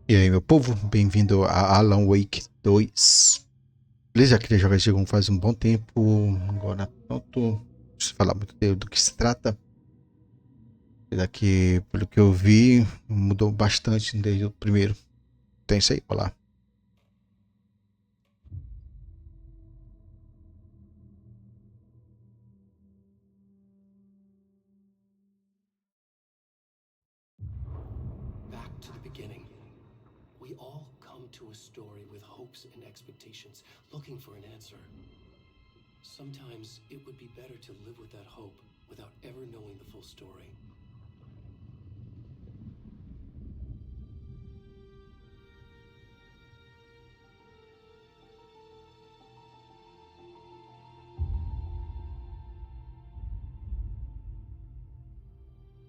E aí, meu povo, bem-vindo a Alan Wake 2. Beleza? Já queria jogar esse jogo faz um bom tempo. Agora pronto. Não preciso falar muito do que se trata. Daqui, pelo que eu vi, mudou bastante desde o primeiro. Tem isso aí, olá. Back to the beginning. We all come to a story with hopes and expectations, looking for an answer. Sometimes it would be better to live with that hope without ever knowing the full story.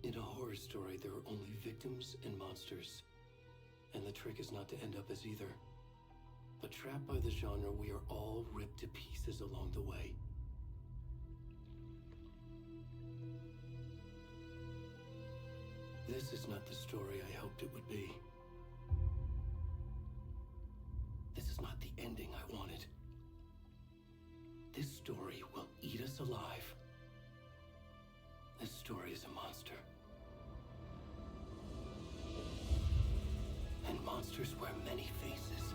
In a horror story, there are only victims and monsters. And the trick is not to end up as either. But trapped by the genre, we are all ripped to pieces along the way. This is not the story I hoped it would be. This is not the ending I wanted. This story will eat us alive. This story is a monster. And monsters wear many faces.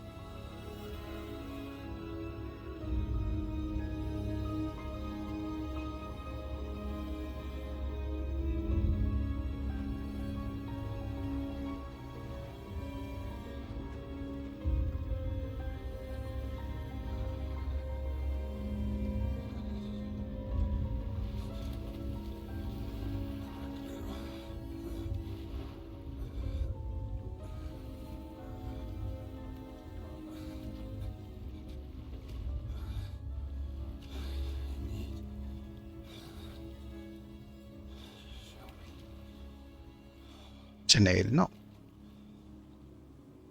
Se não é ele, não.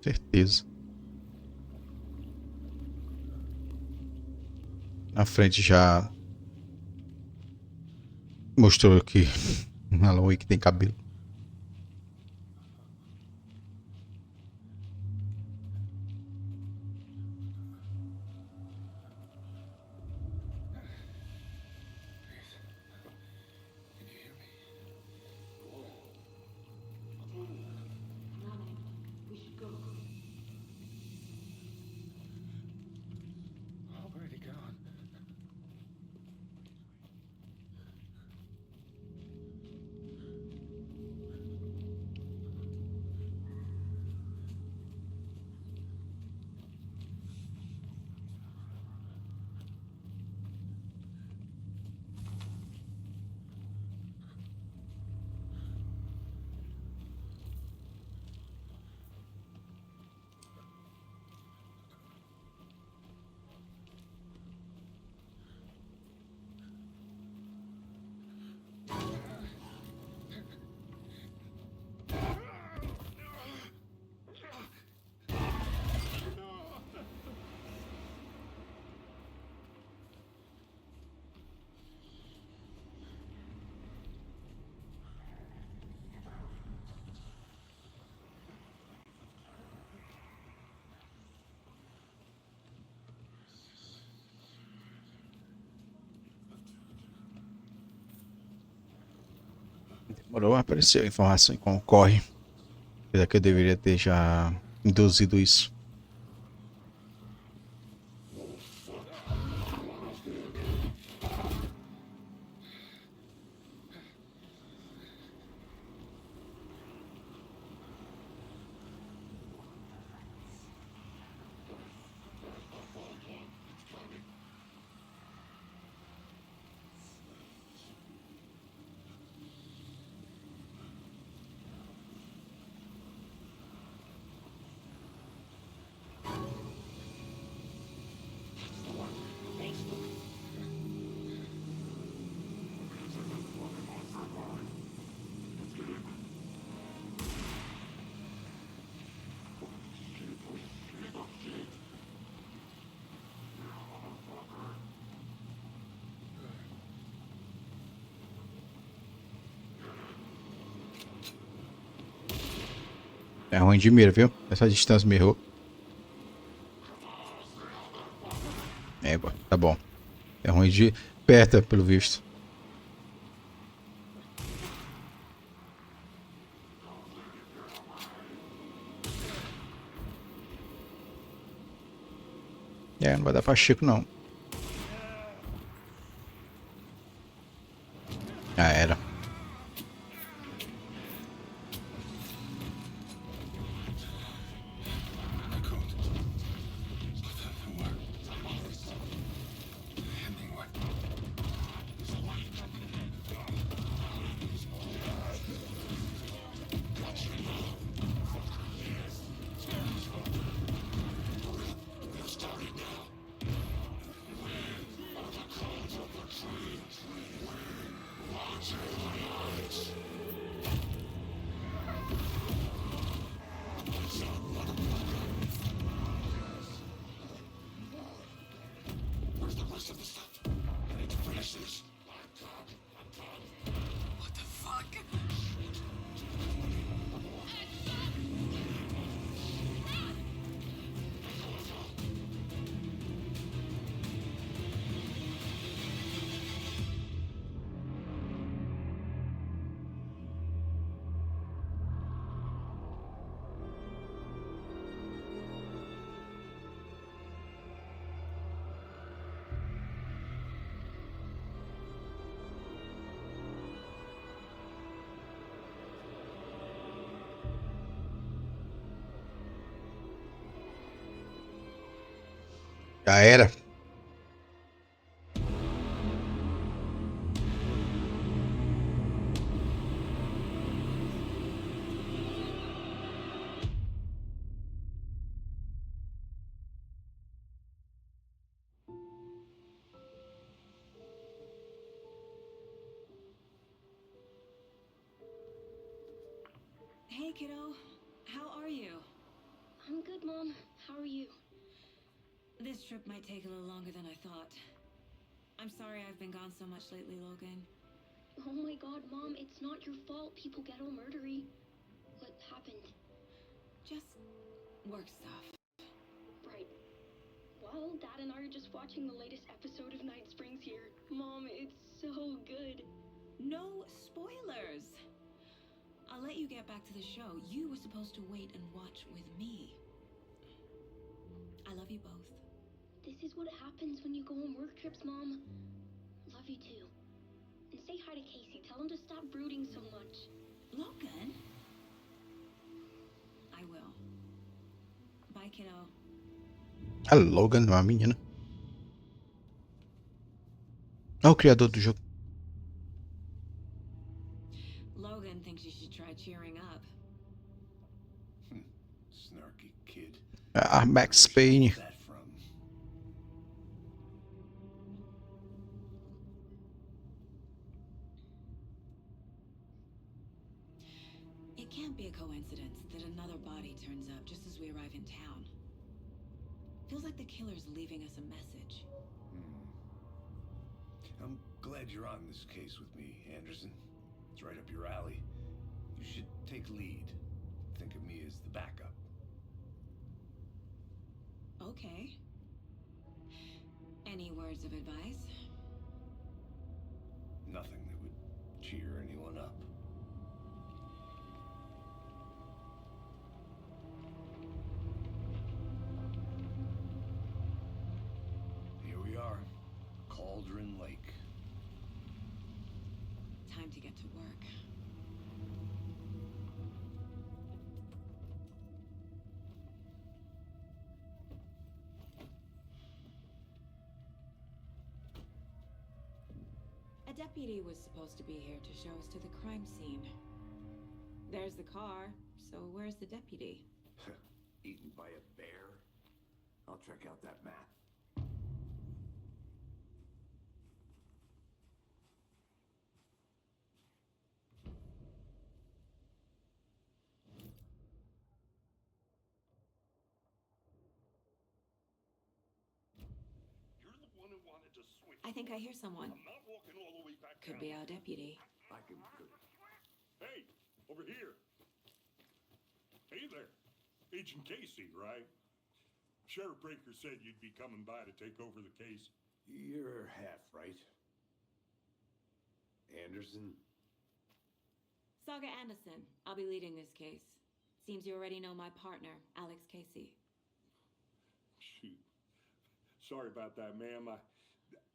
Certeza. Na frente já mostrou que Alan Wake tem cabelo. Demorou, apareceu a informação em como corre. Apesar que eu deveria ter já induzido isso. É ruim de mira, viu? Essa distância me errou. É, tá bom. É ruim de perto, pelo visto. É, não vai dar pra Chico, não. Já era. Já era. Hey, kiddo. How are you? I'm good, Mom. How are you? This trip might take a little longer than I thought. I'm sorry I've been gone so much lately, Logan. Oh my god, Mom, it's not your fault people get all murdery. What happened? Just work stuff. Right. Well, Dad and I are just watching the latest episode of Night Springs here. Mom, it's so good. No spoilers! I'll let you get back to the show. You were supposed to wait and watch with me. I love you both. This is what happens when you go on work trips, Mom. Love you too. And say hi to Casey. Tell him to stop brooding so much. Logan? I will. Bye, kiddo. A Logan, uma menina. É o criador do jogo. Logan thinks you should try cheering up. Snarky kid. Ah, Max Payne. Where's that from? It can't be a coincidence that another body turns up just as we arrive in town. Feels like the killer's leaving us a message. I'm glad you're on this case with me, Anderson. It's right up your alley. You should take lead. Think of me as the backup. Okay. Any words of advice? Nothing that would cheer anyone up. Here we are, Cauldron Lake. Time to get to work. A deputy was supposed to be here to show us to the crime scene. There's the car, so where's the deputy? Eaten by a bear? I'll check out that map. You're the one who wanted to switch. I think I hear someone. I'm not walking all the way back Could down. be our deputy. I can. Hey, over here. Hey there. Agent Casey, right? Sheriff Breaker said you'd be coming by to take over the case. You're half right. Anderson? Saga Anderson. I'll be leading this case. Seems you already know my partner, Alex Casey. Shoot. Sorry about that, ma'am.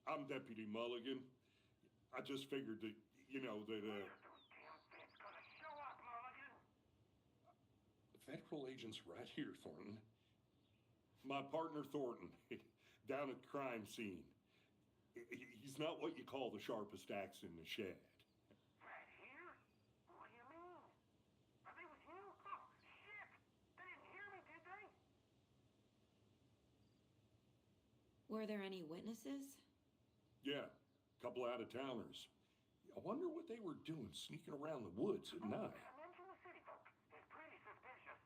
I'm Deputy Mulligan. I just figured that, Federal agent's right here, Thornton. My partner, Thornton, down at the crime scene. He's not what you call the sharpest axe in the shed. Right here? What do you mean? Are they with you? Oh, shit! They didn't hear me, did they? Were there any witnesses? Yeah, a couple out-of-towners. I wonder what they were doing sneaking around the woods at night. Men from the city folk. It's pretty suspicious.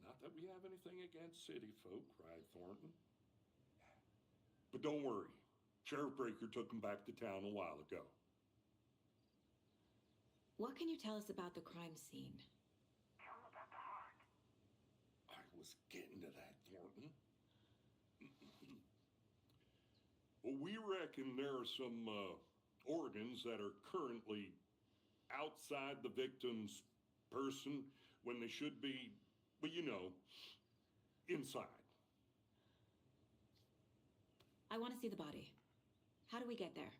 Not that we have anything against city folk, cried Thornton. But don't worry. Sheriff Breaker took them back to town a while ago. What can you tell us about the crime scene? Tell them about the heart. I was getting to that, Thornton. Well, we reckon there are some organs that are currently outside the victim's person when they should be, well, inside. I want to see the body. How do we get there?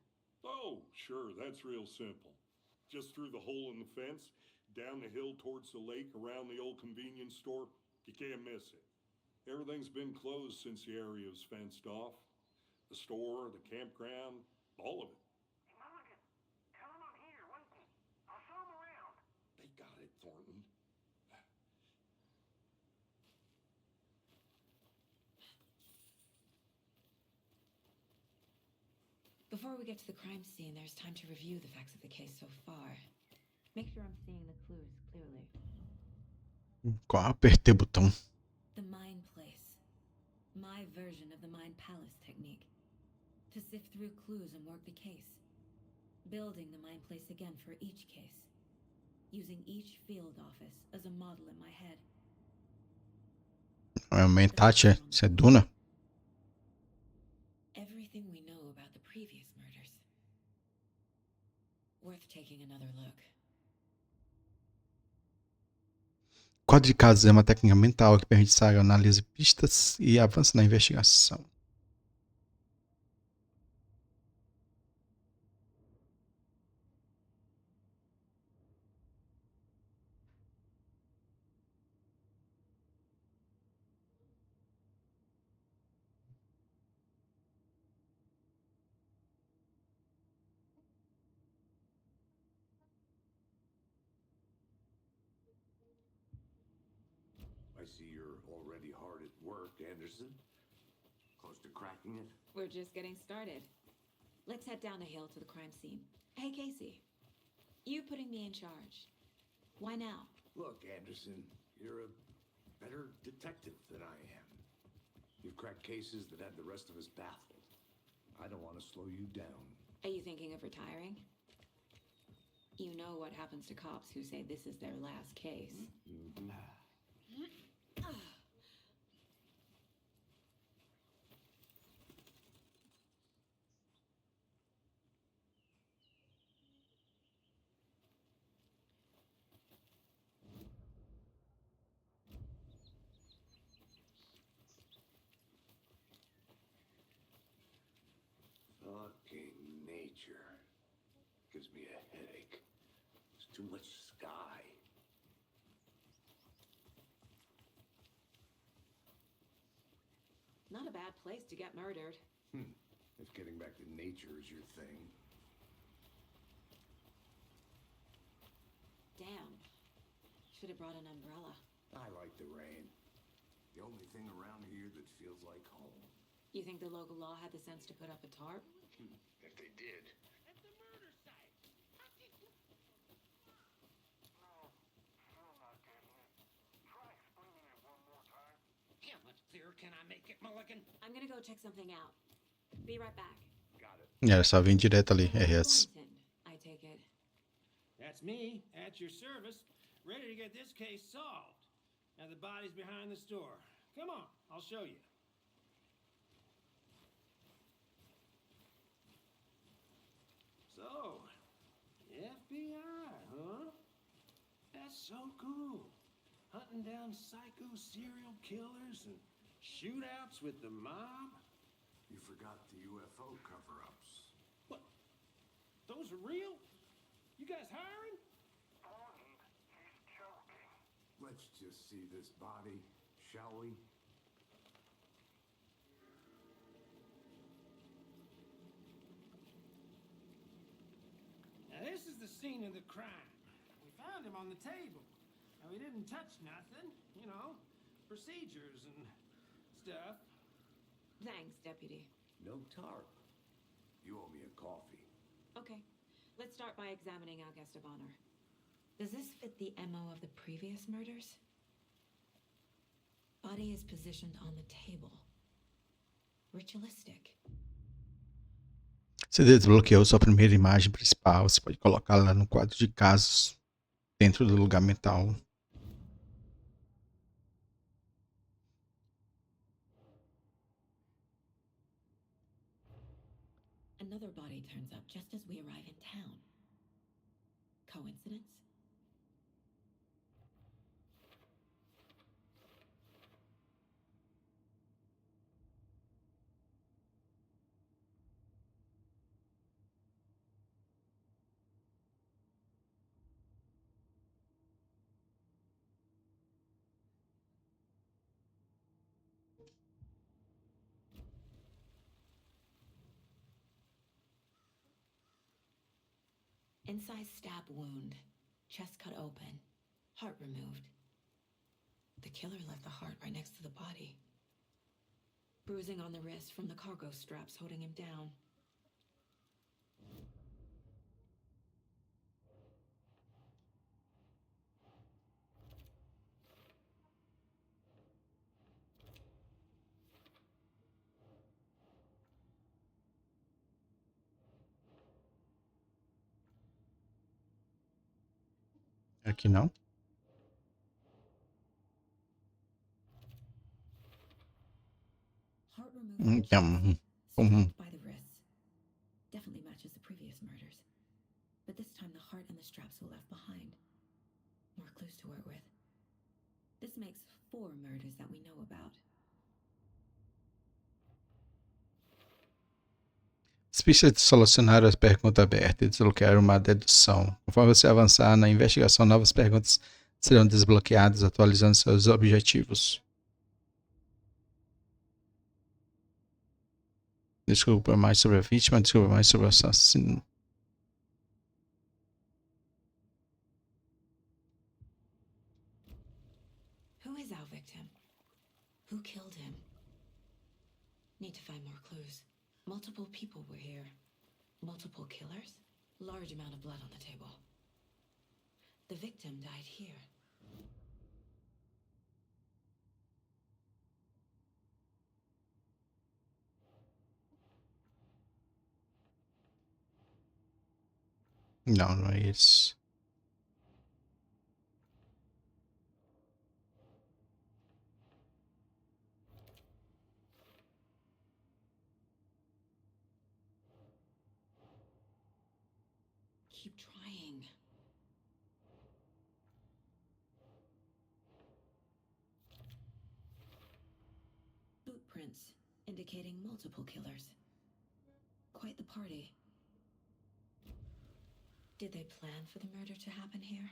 Oh, sure, that's real simple. Just through the hole in the fence, down the hill towards the lake, around the old convenience store. You can't miss it. Everything's been closed since the area was fenced off. The store, the campground, all of it. Hey, Mulligan, tell them I'm here, waiting. I'll show them around. They got it, Thornton. Before we get to the crime scene, there's time to review the facts of the case so far. Make sure I'm seeing the clues clearly. Apertei o botão. The mind place. My version of the mind palace technique. To sift through clues and work the case. Building the mind place again for each case. Using each field office as a model in my head. Aumentar, isso é Duna? Everything we know about the previous murders. Worth taking another look. Código de casos é uma técnica mental que permite Saga analisar pistas e avança na investigação. I see you're already hard at work, Anderson. Close to cracking it? We're just getting started. Let's head down the hill to the crime scene. Hey, Casey. You putting me in charge. Why now? Look, Anderson, you're a better detective than I am. You've cracked cases that had the rest of us baffled. I don't want to slow you down. Are you thinking of retiring? You know what happens to cops who say this is their last case. Fucking nature. Gives me a headache. There's too much sky. Not a bad place to get murdered. If getting back to nature is your thing. Damn. Should have brought an umbrella. I like the rain. The only thing around here that feels like home. You think the local law had the sense to put up a tarp? If they did. At the murder site. No, still not getting it. Try explaining it one more time. How much clearer can I make it, Mulligan? I'm gonna go check something out. Be right back. Got it. É, só vim direto ali, RS. Thornton, I take it. That's me, at your service, ready to get this case solved. Now the body's behind the store. Come on, I'll show you. So, FBI, huh? That's so cool. Hunting down psycho serial killers and shootouts with the mob. You forgot the UFO cover-ups. What? Those are real? You guys hiring? Believe he's joking. Let's just see this body, shall we? Now this is the scene of the crime. We found him on the table. Now we didn't touch nothing, you know, procedures and stuff. Thanks, Deputy. No tarp. You owe me a coffee. Okay, let's start by examining our guest of honor. Does this fit the MO of the previous murders? Body is positioned on the table. Ritualistic. Você desbloqueou sua primeira imagem principal. Você pode colocá-la no quadro de casos dentro do lugar mental. Another body turns up just as we arrive in town. Coincidence? Inside stab wound, chest cut open, heart removed. The killer left the heart right next to the body. Bruising on the wrist from the cargo straps holding him down. Aqui não. Heart removed from Então, chest, strapped by the wrists. Definitely matches the previous murders. But this time the heart and the straps were left behind. More clues to work with. This makes 4 murders that we know about. As pistas de solucionar as perguntas abertas e desbloquear uma dedução. Conforme você avançar na investigação, novas perguntas serão desbloqueadas, atualizando seus objetivos. Descubra mais sobre a vítima, descubra mais sobre o assassino. Who is our victim? Who killed him? Need to find more clues. Multiple people were here. Multiple killers? Large amount of blood on the table. The victim died here. Não, não é isso. Keep trying. Boot prints indicating multiple killers. Quite the party. Did they plan for the murder to happen here?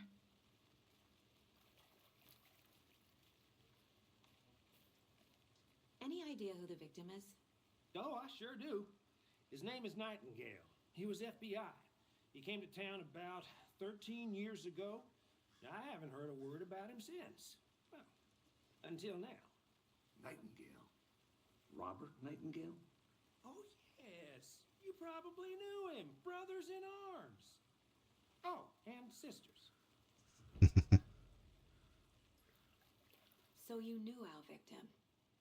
Any idea who the victim is? Oh, I sure do. His name is Nightingale. He was FBI. He came to town about 13 years ago. I haven't heard a word about him since. Well, until now. Nightingale? Robert Nightingale? Oh, yes. You probably knew him. Brothers in arms. Oh, and sisters. So you knew our victim?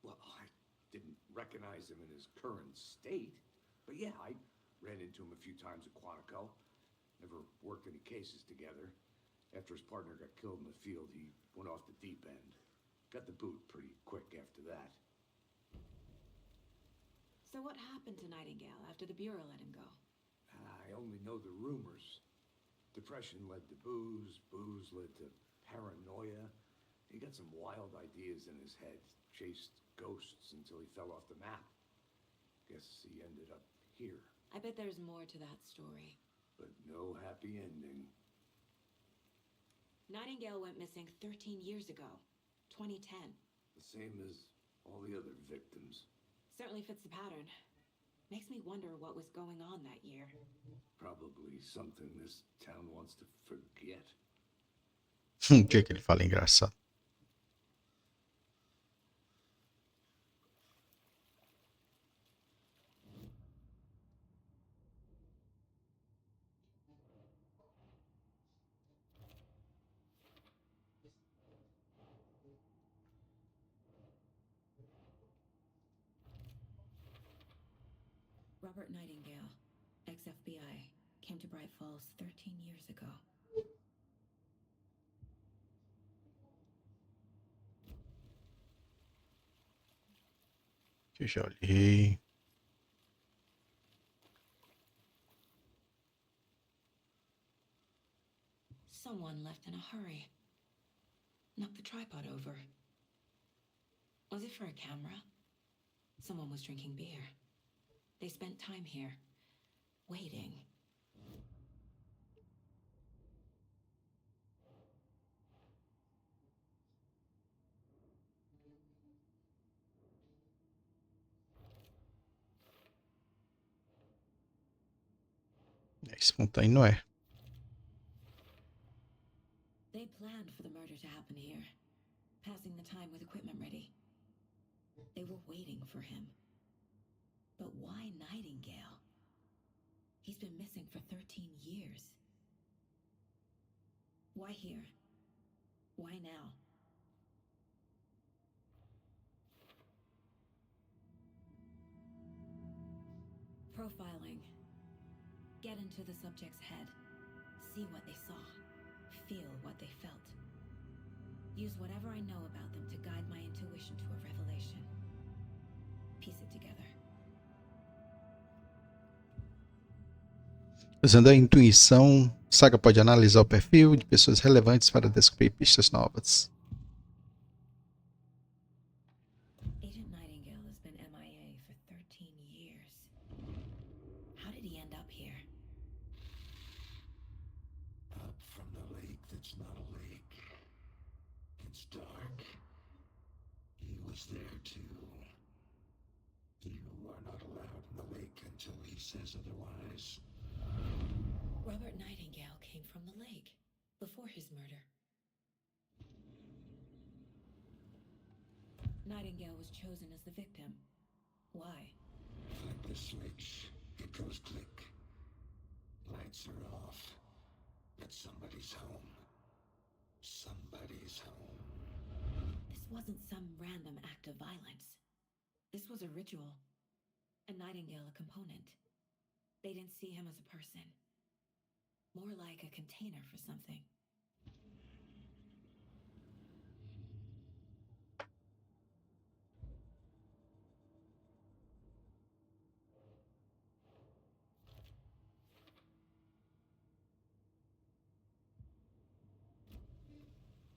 Well, I didn't recognize him in his current state. But yeah, I ran into him a few times at Quantico. Never worked any cases together. After his partner got killed in the field, he went off the deep end. Got the boot pretty quick after that. So what happened to Nightingale after the Bureau let him go? I only know the rumors. Depression led to booze, booze led to paranoia. He got some wild ideas in his head, chased ghosts until he fell off the map. Guess he ended up here. I bet there's more to that story. But no happy ending. Nightingale went missing 13 years ago, 2010. The same as all the other victims. Certainly fits the pattern. Makes me wonder what was going on that year. Probably something this town wants to forget. O que ele fala engraçado? Robert Nightingale, ex-FBI, came to Bright Falls 13 years ago. Que eu já olhei. Someone left in a hurry. Knocked the tripod over. Was it for a camera? Someone was drinking beer. They spent time here, waiting. É espontâneo, não é? They planned for the murder to happen here, passing the time with equipment ready. They were waiting for him. But why Nightingale? He's been missing for 13 years. Why here? Why now? Profiling. Get into the subject's head. See what they saw. Feel what they felt. Use whatever I know about them to guide my intuition to a revelation. Piece it together. Usando a intuição, Saga pode analisar o perfil de pessoas relevantes para descobrir pistas novas. Agent Nightingale has been MIA for 13 years. How did he end up here? Up from the lake that's not a lake. It's dark. He was there too. You are not allowed in the lake until he says otherwise. Robert Nightingale came from the lake before his murder. Nightingale was chosen as the victim. Why? Flip the switch. It goes click. Lights are off. But somebody's home. Somebody's home. This wasn't some random act of violence. This was a ritual. And Nightingale a component. They didn't see him as a person. More like a container for something.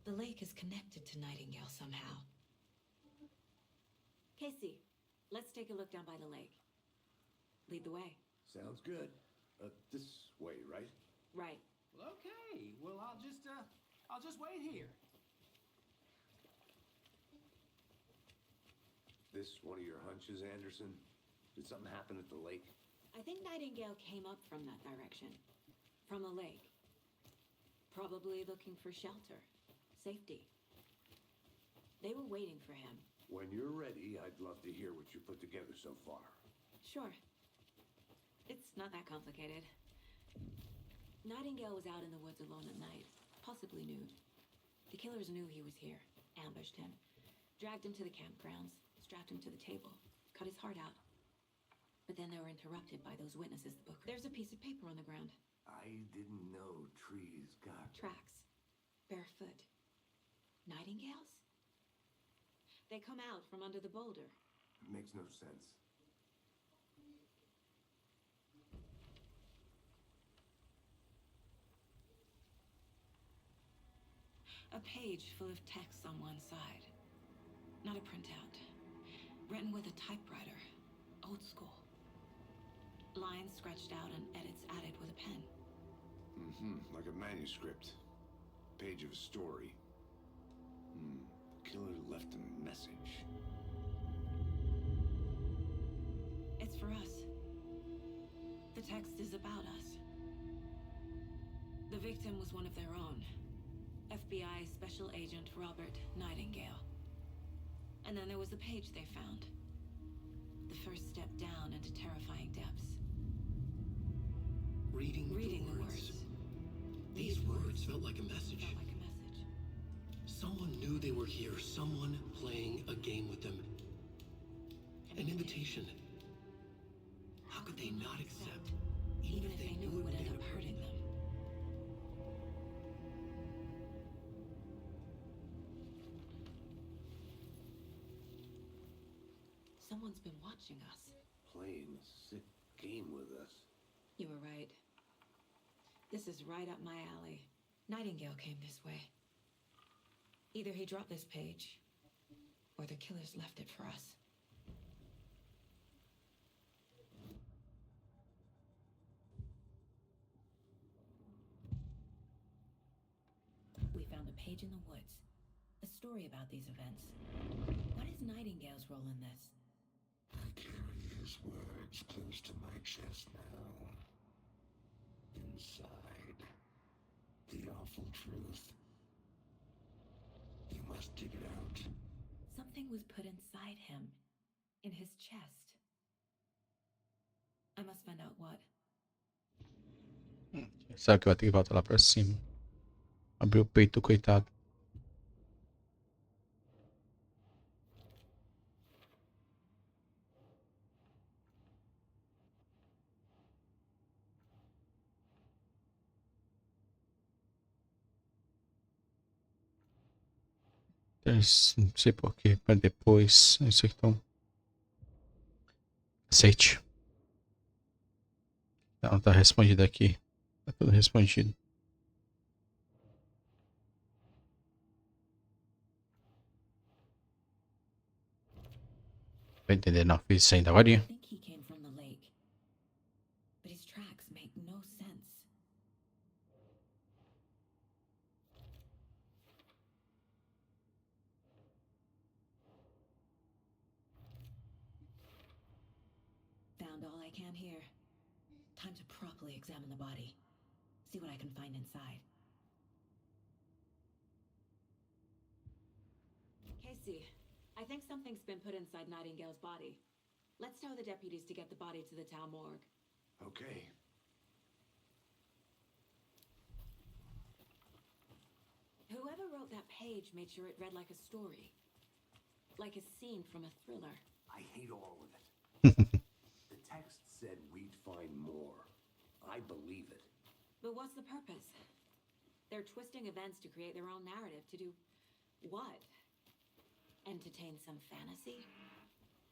The lake is connected to Nightingale somehow. Casey, let's take a look down by the lake. Lead the way. Sounds good. This way, right? Right. Well, okay. Well, I'll just wait here. This one of your hunches, Anderson? Did something happen at the lake? I think Nightingale came up from that direction. From the lake. Probably looking for shelter. Safety. They were waiting for him. When you're ready, I'd love to hear what you put together so far. Sure. It's not that complicated. Nightingale was out in the woods alone at night, possibly nude. The killers knew he was here, ambushed him, dragged him to the campgrounds, strapped him to the table, cut his heart out. But then they were interrupted by those witnesses the book. There's a piece of paper on the ground. I didn't know trees got... Tracks. Barefoot. Nightingale's? They come out from under the boulder. It makes no sense. A page full of text on one side. Not a printout. Written with a typewriter. Old school. Lines scratched out and edits added with a pen. Like a manuscript. Page of a story. The killer left a message. It's for us. The text is about us. The victim was one of their own. FBI Special Agent Robert Nightingale. And then there was the page they found. The first step down into terrifying depths. Reading the words. These words felt like a message. Someone knew they were here. Someone playing a game with them. An invitation. How could they not accept, even if they knew it would end up hurting them? Someone's been watching us. Playing a sick game with us. You were right. This is right up my alley. Nightingale came this way. Either he dropped this page, or the killers left it for us. We found a page in the woods. A story about these events. What is Nightingale's role in this? I carry his words close to my chest now. Inside, the awful truth. You must dig it out. Something was put inside him. In his chest. I must find out what. Será que vai ter que voltar lá pra cima? Abrir o peito do coitado. Não sei porquê, para depois. Isso aqui então. Aceite. Não, tá respondido aqui. Tá tudo respondido. Vai entender não, fiz isso ainda agora. I think he came from the lake. But his tracks make no sense. Found all I can here. Time to properly examine the body. See what I can find inside. Casey, I think something's been put inside Nightingale's body. Let's tell the deputies to get the body to the town morgue. Okay. Whoever wrote that page made sure it read like a story. Like a scene from a thriller. I hate all of it. The text said we'd find more. I believe it. But what's the purpose? They're twisting events to create their own narrative. To do what? Entertain some fantasy?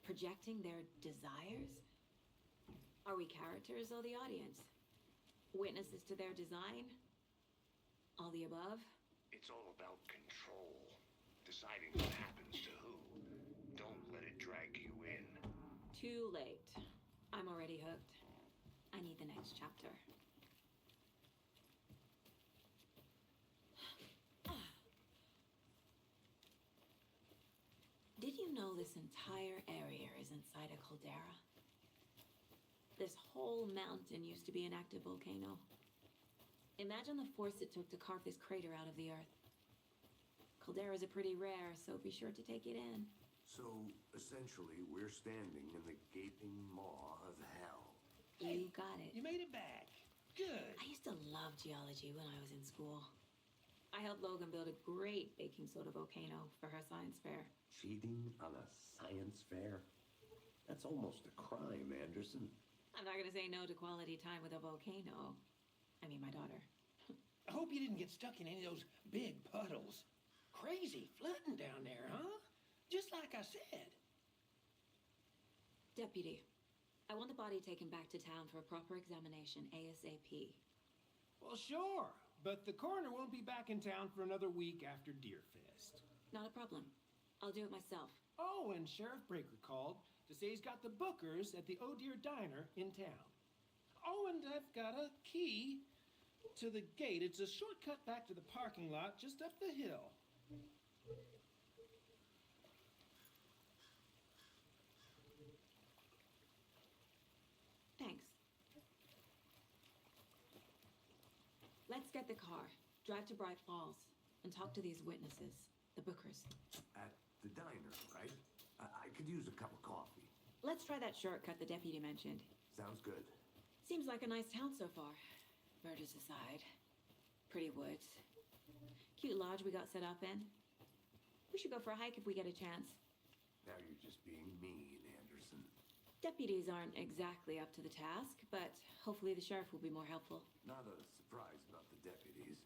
Projecting their desires? Are we characters or the audience? Witnesses to their design? All the above? It's all about control. Deciding what happens to who. Don't let it drag you in. Too late. I'm already hooked. I need the next chapter. Did you know this entire area is inside a caldera? This whole mountain used to be an active volcano. Imagine the force it took to carve this crater out of the earth. Calderas are pretty rare, so be sure to take it in. So, essentially, we're standing in the gaping maw of hell. You got it. You made it back. Good. I used to love geology when I was in school. I helped Logan build a great baking soda volcano for her science fair. Cheating on a science fair? That's almost a crime, Anderson. I'm not gonna say no to quality time with a volcano. I mean, my daughter. I hope you didn't get stuck in any of those big puddles. Crazy flooding down there, huh? Just like I said. Deputy, I want the body taken back to town for a proper examination ASAP. Well, sure, but the coroner won't be back in town for another week after Deerfest. Not a problem. I'll do it myself. Oh, and Sheriff Breaker called to say he's got the Bookers at the Oh Dear Diner in town. Oh, and I've got a key to the gate. It's a shortcut back to the parking lot just up the hill. Thanks. Let's get the car, drive to Bright Falls, and talk to these witnesses, the Bookers. At the diner, right? I could use a cup of coffee. Let's try that shortcut the deputy mentioned. Sounds good. Seems like a nice town so far. Murders aside. Pretty woods. Cute lodge we got set up in. We should go for a hike if we get a chance. Now you're just being mean, Anderson. Deputies aren't exactly up to the task, but hopefully the sheriff will be more helpful. Not a surprise about the deputies.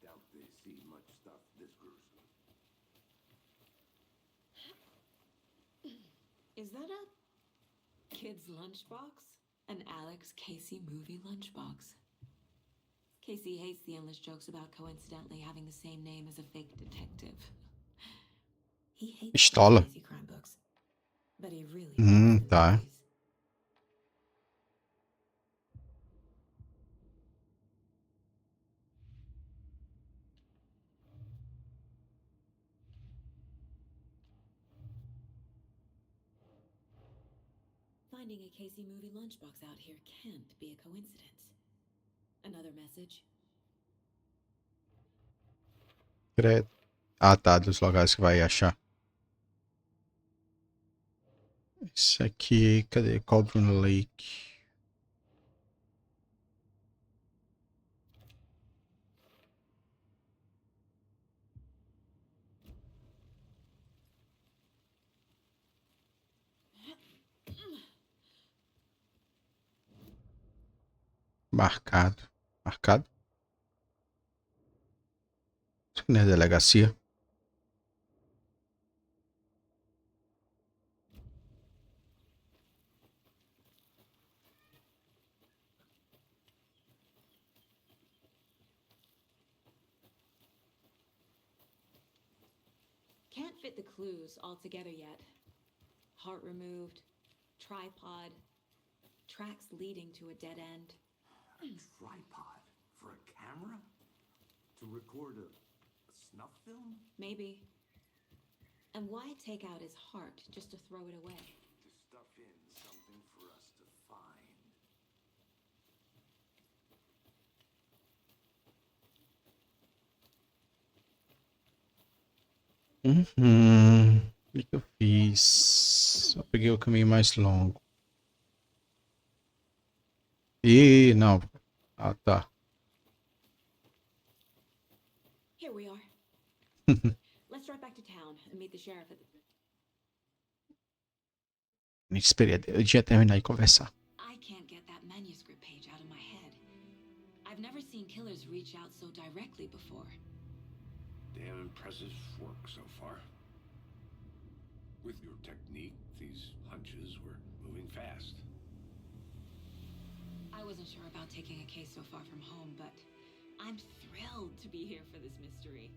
Doubt they see much stuff this gruesome. Is that a kid's lunchbox? An Alex Casey movie lunchbox. Casey hates the endless jokes about coincidentally having the same name as a fake detective. He hates Pistola. Casey crime books, but he really loves the Tá. movies. Finding a Casey movie lunchbox out here can't be a coincidence. Another message? Credo. Ah, tá. Dos lugares que vai achar. Esse aqui, cadê? Cauldron Lake. Marcado. Marcado? Isso aqui não é delegacia. Can't fit the clues all together yet. Heart removed, tripod, tracks leading to a dead end. A tripod for a camera? To record a snuff film? Maybe. And why take out his heart just to throw it away? To stuff in something for us to find. O que eu fiz? Só peguei o caminho mais longo. Ih, não. Ah, tá. Here we are. Let's drive back to town and meet the sheriff at the... Nem esperei. Eu tinha terminar de conversar. I can't get that manuscript page out of my head. I've never seen killers reach out so directly before. Damn impressive work so far. With your technique, these hunches were moving fast. I wasn't sure about taking a case so far from home, but I'm thrilled to be here for this mystery.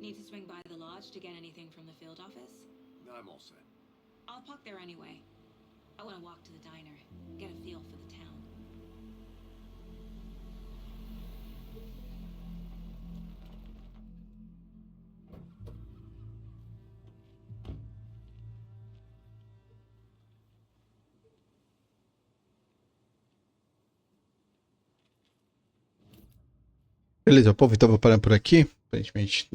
Need to swing by the lodge to get anything from the field office? I'm all set. I'll park there anyway. I want to walk to the diner, get a feel for the town. Beleza, povo, então vou parando por aqui. Aparentemente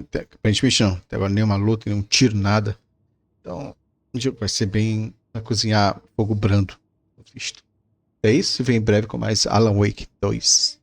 não. Até agora nenhuma luta, nenhum tiro, nada. Então, o jogo vai ser bem... Vai cozinhar fogo brando. Visto. É isso, e vem em breve com mais Alan Wake 2.